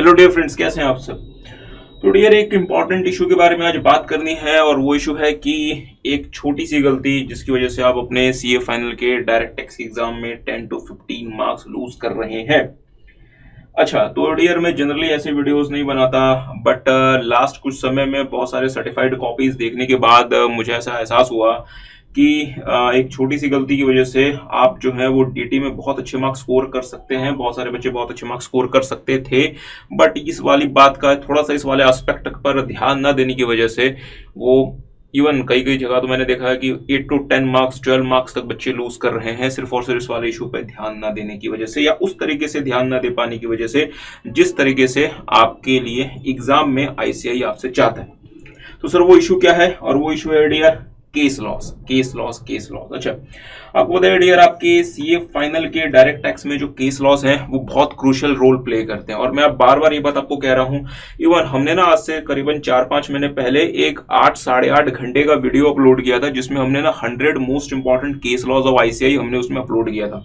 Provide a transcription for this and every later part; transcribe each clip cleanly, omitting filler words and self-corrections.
Hello dear friends, कैसे हैं आप सब। तो डियर एक इम्पॉर्टेंट इशू के बारे में आज बात करनी है और वो इशू है कि एक छोटी सी गलती जिसकी वजह से आप अपने सीए फाइनल के डायरेक्ट टैक्स एग्जाम में 10 to 15 मार्क्स लूज कर रहे हैं। अच्छा, तो डियर मैं जनरली ऐसे वीडियोस नहीं बनाता, बट लास्ट कुछ समय में बहुत सारे सर्टिफाइड कॉपीज देखने के बाद मुझे ऐसा एहसास हुआ कि एक छोटी सी गलती की वजह से आप जो है वो डीटी में बहुत अच्छे मार्क्स स्कोर कर सकते हैं। बहुत सारे बच्चे बहुत अच्छे मार्क्स स्कोर कर सकते थे, बट इस वाली बात का थोड़ा सा इस वाले एस्पेक्ट पर ध्यान न देने की वजह से वो इवन कई कई जगह तो मैंने देखा है कि 8 to 10 मार्क्स 12 मार्क्स तक बच्चे लूज कर रहे हैं सिर्फ और सिर्फ इस वाले इशू पर ध्यान न देने की वजह से, या उस तरीके से ध्यान न दे पाने की वजह से जिस तरीके से आपके लिए एग्जाम में आईसीआई आपसे चाहता है। तो सर वो इशू क्या है, और वो इशू है डियर केस लॉस। अच्छा, आपको बताइए डियर, आपके सीए फाइनल के डायरेक्ट टैक्स में जो केस लॉस है वो बहुत क्रूशियल रोल प्ले करते हैं। और मैं अब बार बार ये बात आपको कह रहा हूं, इवन हमने ना आज से करीबन 4-5 महीने पहले एक 8-8.5 घंटे का वीडियो अपलोड किया था जिसमें हमने ना 100 most important case laws of ICI हमने उसमें अपलोड किया था।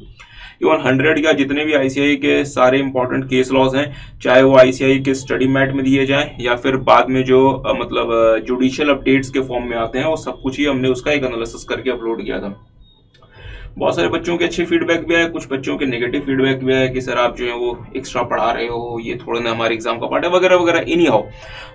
इवन 100 या जितने भी आईसीआई के सारे इंपॉर्टेंट केस लॉज हैं, चाहे वो आईसीआई के स्टडी मैट में दिए जाएं या फिर बाद में जो मतलब जुडिशियल अपडेट्स के फॉर्म में आते हैं, वो सब कुछ ही हमने उसका एक एनालिसिस करके अपलोड किया था। बहुत सारे बच्चों के अच्छे फीडबैक भी आए, कुछ बच्चों के नेगेटिव फीडबैक भी आए कि सर आप जो है वो एक्स्ट्रा पढ़ा रहे हो, ये थोड़ा ना हमारे एग्जाम का पार्ट है वगैरह वगैरह। एनी हाउ,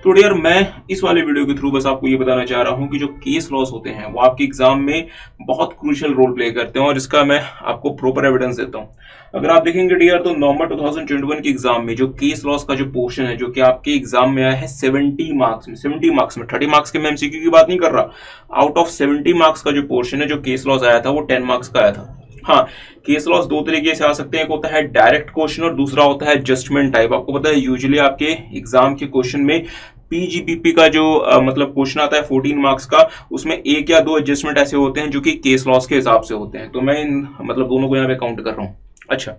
तो डियर मैं इस वाले वीडियो के थ्रू बस आपको ये बताना चाह रहा हूं कि जो केस लॉस होते हैं वो आपके एग्जाम में बहुत क्रूशियल रोल प्ले करते हैं और इसका मैं आपको प्रॉपर एविडेंस देता हूं। अगर आप देखेंगे डियर तो नवंबर 2021 के एग्जाम में जो केस लॉस का जो पोर्शन है जो कि आपके एग्जाम में आया है 70 मार्क्स में 30 मार्क्स के मैं एमसीक्यू की बात नहीं कर रहा, आउट ऑफ 70 मार्क्स का जो पोर्शन है जो केस लॉस आया था वो 10 मार्क्स का आया था। हाँ, केस लॉस दो तरीके से आ सकते हैं, एक होता है डायरेक्ट क्वेश्चन और दूसरा होता है एडजस्टमेंट टाइप। आपको पता है यूजुअली आपके एग्जाम के क्वेश्चन में पीजीपीपी का जो मतलब क्वेश्चन आता है 14 मार्क्स का, उसमें एक या दो एडजस्टमेंट ऐसे होते हैं जो कि केस लॉस के हिसाब से होते हैं। तो मैं इन मतलब दोनों को यहाँ पे काउंट कर रहा हूँ। अच्छा,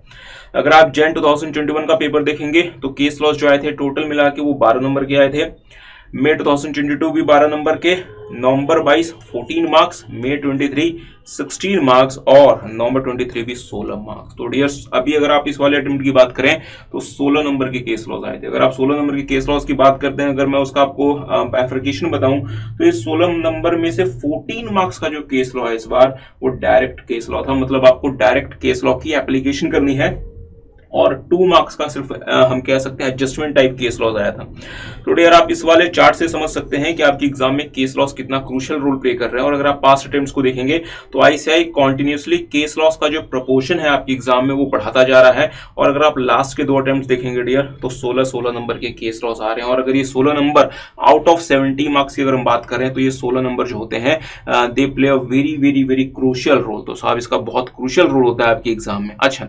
अगर आप जैन 2021 का पेपर देखेंगे तो केस लॉस जो आए थे टोटल मिला के वो 12 नंबर के आए थे। मई 2022 भी 12 नंबर के, नवंबर 22 14 मार्क्स, मई 23 16 मार्क्स और नवंबर 23 भी 16 मार्क्स। तो डियर्स अभी अगर आप इस वाले अटेम्प्ट की बात करें तो 16 नंबर के केस लॉस आए थे। अगर आप 16 नंबर के केस लॉस की बात करते हैं, अगर मैं उसका आपको बाइफरकेशन बताऊं तो इस 16 नंबर में से 14 मार्क्स का जो केस लॉ है इस बार वो डायरेक्ट केस लॉ था। मतलब आपको डायरेक्ट केस लॉ की एप्लीकेशन करनी है और 2 मार्क्स का सिर्फ हम कह सकते हैं एडजस्टमेंट टाइप केस लॉस आया था। तो डियर आप इस वाले चार्ट से समझ सकते हैं कि आपके एग्जाम में केस लॉस कितना क्रूशियल रोल प्ले कर रहे हैं। और अगर आप पास्ट अटेम्प्ट्स को देखेंगे तो आईसीआई कॉन्टिन्यूसली केस लॉस का जो प्रपोर्शन है आपके एग्जाम में वो बढ़ाता जा रहा है। और अगर आप लास्ट के 2 अटेम्प्ट्स देखेंगे डियर तो 16 नंबर के केस लॉस आ रहे हैं। और अगर ये 16 नंबर आउट ऑफ 70 मार्क्स की अगर हम बात करें तो ये 16 नंबर जो होते हैं they play a very very very crucial role. तो साहब इसका बहुत क्रूशियल रोल होता है आपके एग्जाम में। अच्छा,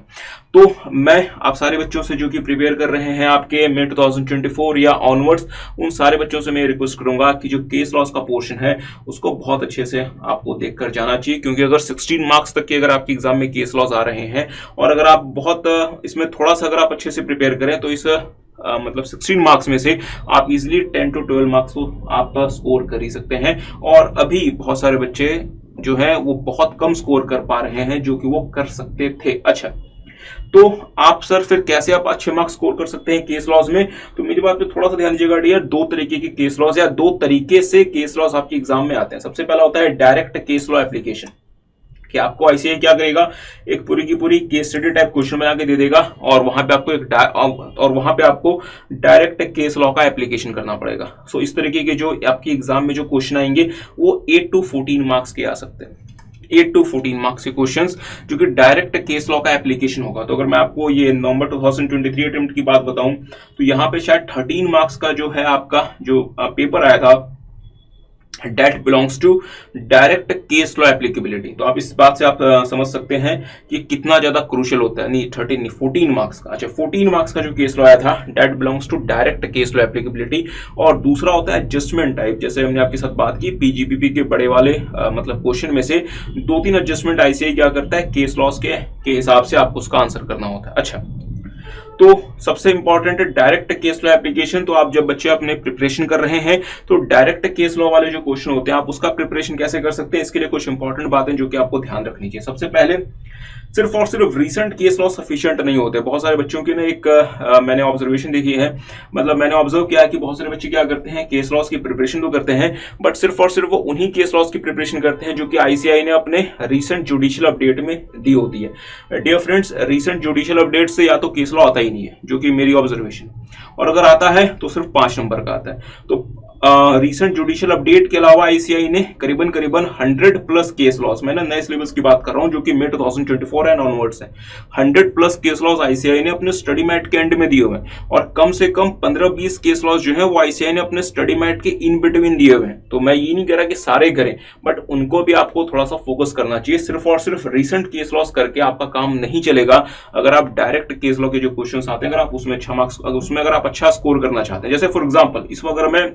तो मैं आप सारे बच्चों से जो कि प्रिपेयर कर रहे हैं आपके मई 2024 या ऑनवर्ड्स, उन सारे बच्चों से मैं रिक्वेस्ट करूंगा कि जो केस लॉस का पोर्शन है उसको बहुत अच्छे से आपको देखकर जाना चाहिए। क्योंकि अगर 16 मार्क्स तक के अगर आपके एग्जाम में केस लॉस आ रहे हैं और अगर आप बहुत इसमें थोड़ा सा अगर आप अच्छे से प्रिपेयर करें तो इस मतलब 16 मार्क्स में से आप इजिली 10 to 12 मार्क्स को आप स्कोर कर ही सकते हैं। और अभी बहुत सारे बच्चे जो है वो बहुत कम स्कोर कर पा रहे हैं जो कि वो कर सकते थे। अच्छा, तो आप सर फिर कैसे आप अच्छे मार्क्स स्कोर कर सकते हैं केस लॉस में? तो मेरी बात पे थोड़ा सा ध्यान दीजिएगा डियर। 2 तरीके के केस लॉस या 2 तरीके से केस लॉस आपके एग्जाम में आते हैं। सबसे पहला होता है डायरेक्ट केस लॉ एप्लीकेशन, कि आपको आईसीआई क्या करेगा, एक पूरी की पूरी केस स्टडी टाइप क्वेश्चन बना के दे देगा और वहां पे आपको डायरेक्ट केस लॉ का एप्लीकेशन करना पड़ेगा। सो इस तरीके के जो आपके एग्जाम में जो क्वेश्चन आएंगे वो 8 to 14 मार्क्स के आ सकते हैं। 8 to 14 मार्क्स के क्वेश्चंस जो कि डायरेक्ट केस लॉ का एप्लीकेशन होगा। तो अगर मैं आपको ये नवंबर 2023 अटेम्प्ट की बात बताऊं तो यहाँ पे शायद 13 मार्क्स का जो है आपका जो पेपर आया था that belongs to direct case law applicability. तो आप इस बात से आप समझ सकते हैं कि कितना ज्यादा क्रूशियल होता है। नहीं 13 नहीं 14 मार्क्स का। अच्छा, 14 मार्क्स का जो केस लॉ आया था that belongs to direct case law applicability. और दूसरा होता है एडजस्टमेंट टाइप, जैसे हमने आपके साथ बात की पीजीपीपी के बड़े वाले मतलब क्वेश्चन में से 2-3 एडजस्टमेंट आईसीआई क्या करता है, केस लॉस के हिसाब से आपको उसका आंसर करना होता है। अच्छा, तो सबसे इंपॉर्टेंट है डायरेक्ट केस लॉ एप्लीकेशन। तो आप जब बच्चे अपने प्रिपरेशन कर रहे हैं तो डायरेक्ट केस लॉ वाले जो क्वेश्चन होते हैं आप उसका प्रिपरेशन कैसे कर सकते हैं, इसके लिए कुछ इंपॉर्टेंट बातें जो कि आपको ध्यान रखनी चाहिए। सबसे पहले सिर्फ और सिर्फ रीसेंट केस लॉ सफिशिएंट नहीं होते। बहुत सारे बच्चों की ना एक मैंने ऑब्जर्वेशन देखी है, मतलब मैंने ऑब्जर्व किया कि बहुत सारे बच्चे क्या करते हैं, केस लॉस की प्रिपरेशन तो करते हैं बट सिर्फ और सिर्फ वो उन्हीं केस लॉस की प्रिपरेशन करते हैं जो कि आईसीआई ने अपने रीसेंट जुडिशियल अपडेट में दी होती है। Dear friends, recent judicial update से या तो केस लॉ आता ही नहीं है, जो कि मेरी ऑब्जर्वेशन, और अगर आता है तो सिर्फ 5 नंबर का आता है। तो रीसेंट जुडिशियल अपडेट के अलावा आईसीआई ने करीबन 100 प्लस केस लॉस, मैं नए सिलेबस की बात कर रहा हूं जो कि मई 2024 एंड ऑनवर्ड्स है, 100 प्लस केस लॉस आईसीआई ने अपने स्टडी मैट के एंड में दिए हुए हैं, और कम से कम 15-20 केस लॉस जो है वो आईसीआई ने अपने स्टडी मैट के इन बिटवीन दिए हुए हैं। तो मैं ये नहीं कह रहा कि सारे करें, बट उनको भी आपको थोड़ा सा फोकस करना चाहिए। सिर्फ और सिर्फ रीसेंट केस लॉस करके आपका काम नहीं चलेगा। अगर आप डायरेक्ट केस लॉ के जो क्वेश्चन आते हैं, अगर आप उसमें अच्छा मार्क्स, उसमें अगर आप अच्छा स्कोर करना चाहते हैं, जैसे फॉर एग्जाम्पल इस वक्त अगर मैं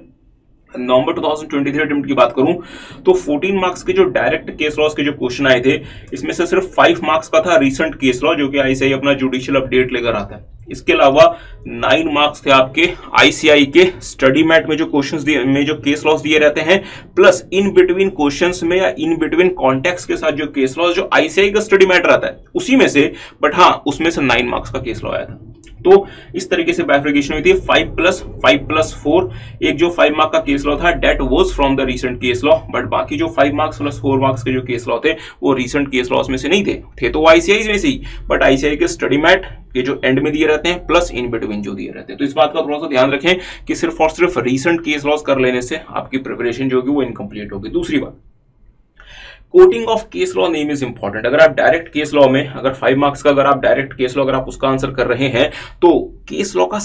नवंबर 2023 अटेम्प्ट की बात करूं तो 14 मार्क्स के जो डायरेक्ट केस लॉस के जो क्वेश्चन आए थे, इसमें से सिर्फ 5 मार्क्स का था रीसेंट केस लॉ जो कि आईसीआई अपना जुडिशियल अपडेट लेकर आता है। इसके अलावा 9 मार्क्स थे आपके आईसीआई के स्टडी मैट में जो क्वेश्चंस दिए, में जो केस लॉस दिए रहते हैं, प्लस इन बिटवीन क्वेश्चंस में या इन बिटवीन कॉन्टेक्स्ट के साथ जो केस लॉस जो आईसीआई का स्टडी मैट रहता है उसी में से, बट हाँ उसमें से 9 मार्क्स का केस लॉ आया था। तो इस तरीके से बाइफर्केशन हुई थी 5+5+4। एक जो 5 मार्क का केस लॉ था that was from the recent case law, but बाकी जो 5 मार्क्स प्लस 4 मार्क्स के जो केस लॉ थे वो रीसेंट केस लॉस में से नहीं थे तो आईसीआई में से ही, बट आईसीआई के स्टडी मैट के जो एंड में दिए रहते हैं प्लस इन बिटवीन जो दिए रहते हैं। तो इस बात का थोड़ा सा ध्यान रखें कि सिर्फ और सिर्फ रीसेंट केस लॉस कर लेने से आपकी प्रिपरेशन जो होगी वो इनकम्प्लीट होगी। दूसरी बात, coating of case law name is important. अगर आप डायरेक्ट केस लॉ में, अगर 5 मार्क्स का अगर आप डायरेक्ट केस लॉ अगर आप उसका आंसर कर रहे हैं तो केस लॉ का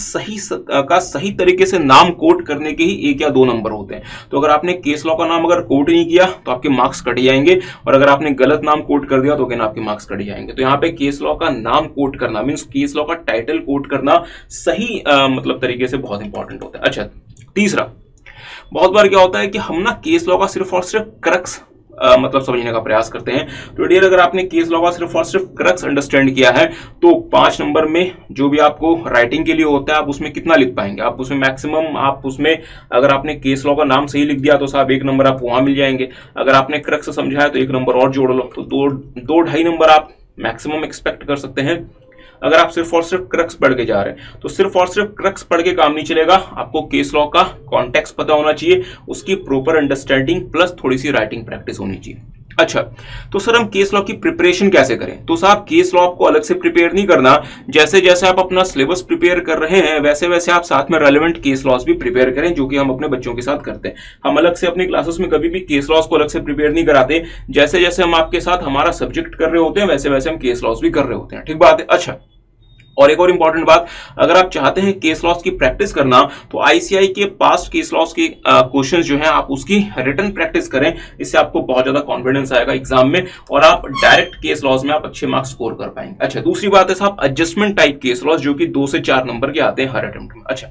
सही तरीके से नाम कोट करने के ही 1 या 2 नंबर होते हैं। तो अगर आपने केस लॉ का नाम अगर कोट नहीं किया तो आपके मार्क्स कट जाएंगे, और अगर आपने गलत नाम कोट कर दिया तो अगेन आपके मार्क्स कट जाएंगे। तो यहाँ पे केस लॉ का नाम कोट करना मीन्स केस लॉ का टाइटल कोट करना सही मतलब तरीके से बहुत इंपॉर्टेंट होता है। अच्छा, तीसरा, बहुत बार क्या होता है कि हम ना केस लॉ का सिर्फ और सिर्फ क्रक्स मतलब समझने का प्रयास करते हैं। तो डियर, अगर आपने केस लॉ का सिर्फ और सिर्फ क्रक्स अंडरस्टैंड किया है तो 5 नंबर में जो भी आपको राइटिंग के लिए होता है आप उसमें कितना लिख पाएंगे? आप उसमें मैक्सिमम, आप उसमें अगर आपने केस लॉ का नाम सही लिख दिया तो साहब 1 नंबर आप वहां मिल जाएंगे। अगर आपने क्रक्स समझा है तो 1 नंबर और जोड़ लो, तो 2-2.5 नंबर आप मैक्सिमम एक्सपेक्ट कर सकते हैं। अगर आप सिर्फ और सिर्फ क्रक्स पढ़ के जा रहे हैं तो सिर्फ और सिर्फ क्रक्स पढ़ के काम नहीं चलेगा, आपको केस लॉ का कॉन्टेक्स्ट पता होना चाहिए, उसकी प्रॉपर अंडरस्टैंडिंग प्लस थोड़ी सी राइटिंग प्रैक्टिस होनी चाहिए। अच्छा, तो सर हम केस लॉ की प्रिपरेशन कैसे करें? तो साहब केस लॉ आपको अलग से प्रिपेयर नहीं करना, जैसे जैसे आप अपना सिलेबस प्रिपेयर कर रहे हैं वैसे वैसे आप साथ में रेलेवेंट केस लॉस भी प्रिपेयर करें, जो कि हम अपने बच्चों के साथ करते हैं। हम अलग से अपनी क्लासेस में कभी भी केस लॉस को अलग से प्रिपेयर नहीं कराते, जैसे जैसे हम आपके साथ हमारा सब्जेक्ट कर रहे होते हैं वैसे वैसे हम केस लॉस भी कर रहे होते हैं। ठीक बात है। अच्छा, और एक और इंपॉर्टेंट बात, अगर आप चाहते हैं केस लॉस की प्रैक्टिस करना तो आईसीआई के पास्ट केस लॉस के क्वेश्चंस जो हैं आप उसकी रिटन प्रैक्टिस करें, इससे आपको बहुत ज्यादा कॉन्फिडेंस आएगा एग्जाम में और आप डायरेक्ट केस लॉस में आप अच्छे मार्क्स स्कोर कर पाएंगे। अच्छा, दूसरी बात है साहब एडजस्टमेंट टाइप केस लॉस, जो कि 2 से 4 नंबर के आते हैं हर अटेम्प्ट में। अच्छा,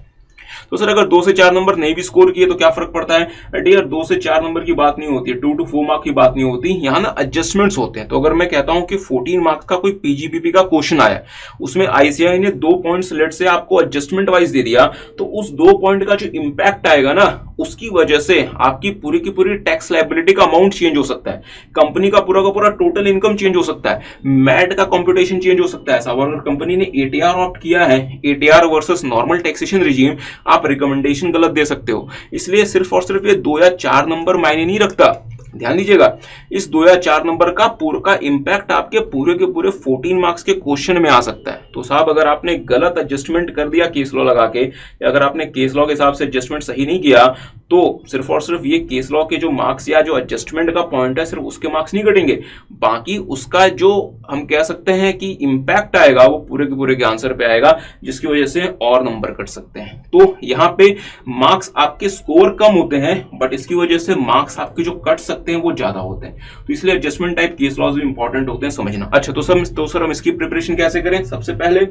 तो सर अगर 2 से 4 नंबर नहीं भी स्कोर किए तो क्या फर्क पड़ता है? डियर, 2 से 4 नंबर की बात नहीं होती है, 2 to 4 मार्क की बात नहीं होती, यहाँ ना एडजस्टमेंट्स होते हैं। तो अगर मैं कहता हूं कि 14 मार्क्स का कोई पीजीपीपी का क्वेश्चन आया, उसमें आईसीआई ने 2 पॉइंट्स लेट से आपको एडजस्टमेंट वाइज दे दिया, तो उस 2 पॉइंट का जो इंपैक्ट आएगा ना, उसकी वजह से आपकी पूरी की पूरी टैक्स लायबिलिटी का अमाउंट चेंज हो सकता है, कंपनी का पूरा टोटल इनकम चेंज हो सकता है, मैट का कंप्यूटेशन चेंज हो सकता है। अगर कंपनी ने एटीआर ऑप्ट किया है, ATR versus normal taxation regime, आप रिकमेंडेशन गलत दे सकते हो। इसलिए सिर्फ और सिर्फ ये 2 या 4 नंबर मायने नहीं रखता, ध्यान दीजिएगा। इस 2 या 4 नंबर का पूरा इंपैक्ट आपके पूरे के पूरे 14 मार्क्स के क्वेश्चन में आ सकता है। तो साहब अगर आपने गलत एडजस्टमेंट कर दिया केस लॉ लगा के, या अगर आपने केस लॉ के हिसाब से एडजस्टमेंट सही नहीं किया, तो सिर्फ और सिर्फ ये केस लॉ के जो मार्क्स या जो एडजस्टमेंट का पॉइंट है सिर्फ उसके मार्क्स नहीं कटेंगे, बाकी उसका जो हम कह सकते हैं कि इंपैक्ट आएगा वो पूरे के आंसर पे आएगा, जिसकी वजह से और नंबर कट सकते हैं। तो यहाँ पे मार्क्स आपके स्कोर कम होते हैं, बट इसकी वजह से मार्क्स आपके जो कट सकते हैं वो ज्यादा होते हैं। तो इसलिए एडजस्टमेंट टाइप केस लॉस भी इंपॉर्टेंट होते हैं समझना। अच्छा, तो सर हम इसकी प्रिपरेशन कैसे करें? सबसे पहले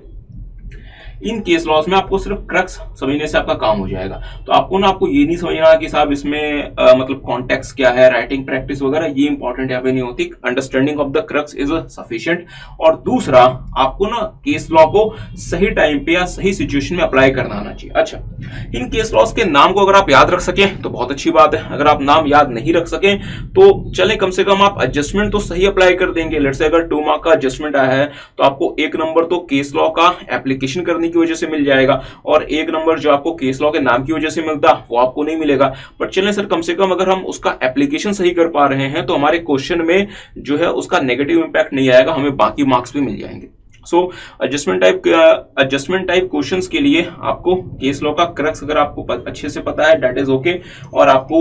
इन केस लॉस में आपको सिर्फ क्रक्स समझने से आपका काम हो जाएगा। तो आपको ये नहीं समझना कि साहब इसमें मतलब कॉन्टेक्स्ट क्या है, राइटिंग प्रैक्टिस वगैरह, ये इंपॉर्टेंट यहाँ पे नहीं होती। Understanding of the crux is sufficient. और दूसरा, आपको ना केस लॉ को सही टाइम पे या सही सिचुएशन में अप्लाई करना आना चाहिए। अच्छा, इन केस लॉस के नाम को अगर आप याद रख सकें तो बहुत अच्छी बात है। अगर आप नाम याद नहीं रख सकें तो चले कम से कम आप एडजस्टमेंट तो सही अप्लाई कर देंगे। लेट्स से अगर 2 मार्क का एडजस्टमेंट आया है तो आपको 1 नंबर तो केस लॉ का एप्लीकेशन करने की वजह से मिल जाएगा, और 1 नंबर जो आपको केस लॉ के नाम की वजह से मिलता वो आपको नहीं मिलेगा। बट चलें सर, कम से कम अगर हम उसका एप्लीकेशन सही कर पा रहे हैं तो हमारे क्वेश्चन में जो है उसका नेगेटिव इंपैक्ट नहीं आएगा, हमें बाकी मार्क्स भी मिल जाएंगे। सो एडजस्टमेंट टाइप क्वेश्चंस के लिए आपको केस लॉ का क्रक्स अगर आपको अच्छे से पता है, दैट इज ओके। और आपको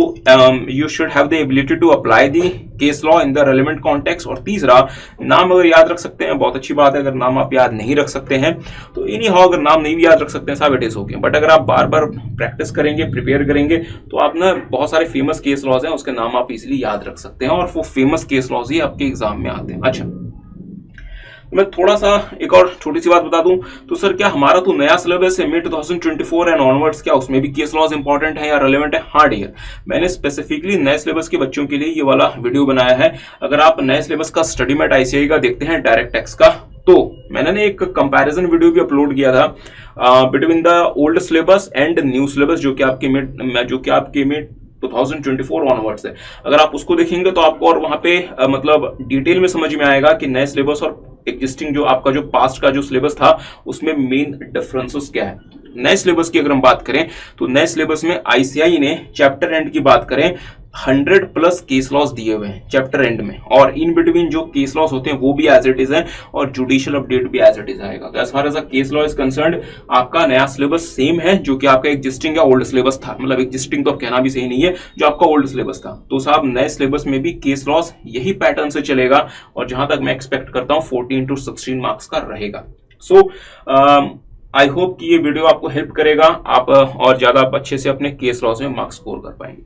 you should have the ability to apply the case law in the relevant context. और तीसरा, नाम अगर याद रख सकते हैं बहुत अच्छी बात है। अगर नाम आप याद नहीं रख सकते हैं तो एनी हाउ, अगर नाम नहीं भी याद रख सकते हैं साहब, इट इज ओके। बट अगर आप बार बार प्रैक्टिस करेंगे, प्रिपेयर करेंगे, तो आप ना बहुत सारे फेमस केस लॉज हैं उसके नाम आप इजिली याद रख सकते हैं, और वो फेमस केस लॉज ही आपके एग्जाम में आते हैं। अच्छा, मैं थोड़ा सा एक और छोटी सी बात बता दूं, तो सर क्या हमारा तो नया सिलेबस है मिड 2024 एंड ऑनवर्ड्स, क्या उसमें भी केस लॉज इंपॉर्टेंट है या रेलेवेंट है? हाँ डियर, मैंने स्पेसिफिकली नए सिलेबस के बच्चों के लिए ये वाला वीडियो बनाया है। अगर आप नए सिलेबस का स्टडी मैट आईसीआई का देखते हैं डायरेक्ट टेक्स्ट का, तो मैंने एक कंपैरिजन वीडियो भी अपलोड किया था between the old syllabus and new syllabus, जो कि आपके मिड 2024 ऑनवर्ड्स है। अगर आप उसको देखेंगे तो आपको और वहां पे मतलब डिटेल में समझ में आएगा कि नए सिलेबस और एग्जिस्टिंग जो आपका जो पास्ट का जो सिलेबस था उसमें मेन डिफरेंसेस क्या है। नए सिलेबस की अगर हम बात करें तो नए सिलेबस में आईसीआई ने चैप्टर एंड की बात करें 100+ केस लॉस दिए हुए हैं चैप्टर एंड में, और इन बिटवीन जो केस लॉस होते हैं वो भी एज इट इज है, और जुडिशियल अपडेट भी एज इट इज आएगा। तो as far as case law is concerned आपका नया सिलेबस सेम है जो कि आपका एग्जिस्टिंग या ओल्ड सिलेबस था। मतलब एग्जिस्टिंग तो कहना भी सही नहीं है, जो आपका ओल्ड सिलेबस था। तो साहब नए सिलेबस में भी केस लॉस यही पैटर्न से चलेगा, और जहां तक मैं एक्सपेक्ट करता हूं 14 to 16 मार्क्स का रहेगा। सो आई होप कि ये वीडियो आपको हेल्प करेगा, आप और ज्यादा अच्छे से अपने केस लॉस में मार्क्स स्कोर कर पाएंगे।